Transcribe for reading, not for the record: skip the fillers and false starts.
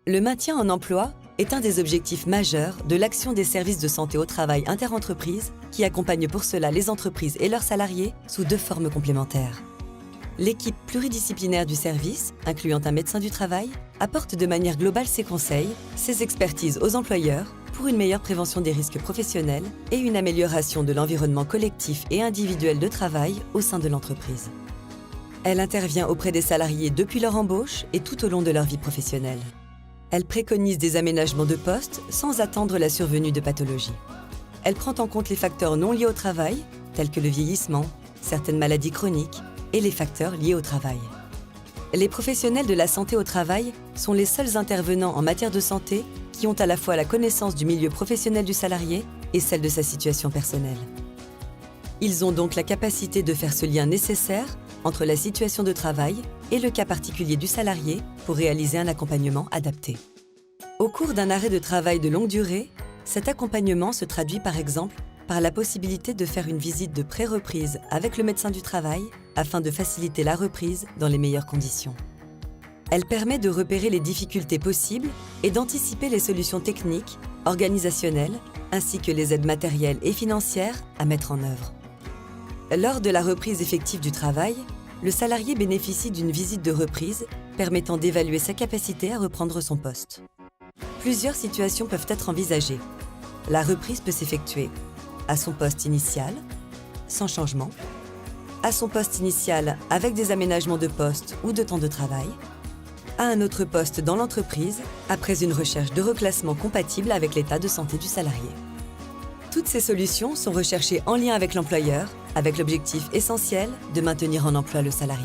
Le maintien en emploi est un des objectifs majeurs de l'action des services de santé au travail interentreprises qui accompagne pour cela les entreprises et leurs salariés sous 2 formes complémentaires. L'équipe pluridisciplinaire du service, incluant un médecin du travail, apporte de manière globale ses conseils, ses expertises aux employeurs pour une meilleure prévention des risques professionnels et une amélioration de l'environnement collectif et individuel de travail au sein de l'entreprise. Elle intervient auprès des salariés depuis leur embauche et tout au long de leur vie professionnelle. Elle préconise des aménagements de poste sans attendre la survenue de pathologies. Elle prend en compte les facteurs non liés au travail, tels que le vieillissement, certaines maladies chroniques et les facteurs liés au travail. Les professionnels de la santé au travail sont les seuls intervenants en matière de santé qui ont à la fois la connaissance du milieu professionnel du salarié et celle de sa situation personnelle. Ils ont donc la capacité de faire ce lien nécessaire entre la situation de travail et le cas particulier du salarié pour réaliser un accompagnement adapté. Au cours d'un arrêt de travail de longue durée, cet accompagnement se traduit par exemple par la possibilité de faire une visite de pré-reprise avec le médecin du travail afin de faciliter la reprise dans les meilleures conditions. Elle permet de repérer les difficultés possibles et d'anticiper les solutions techniques, organisationnelles, ainsi que les aides matérielles et financières à mettre en œuvre. Lors de la reprise effective du travail, le salarié bénéficie d'une visite de reprise permettant d'évaluer sa capacité à reprendre son poste. Plusieurs situations peuvent être envisagées. La reprise peut s'effectuer à son poste initial, sans changement, à son poste initial avec des aménagements de poste ou de temps de travail, à un autre poste dans l'entreprise après une recherche de reclassement compatible avec l'état de santé du salarié. Toutes ces solutions sont recherchées en lien avec l'employeur, avec l'objectif essentiel de maintenir en emploi le salarié.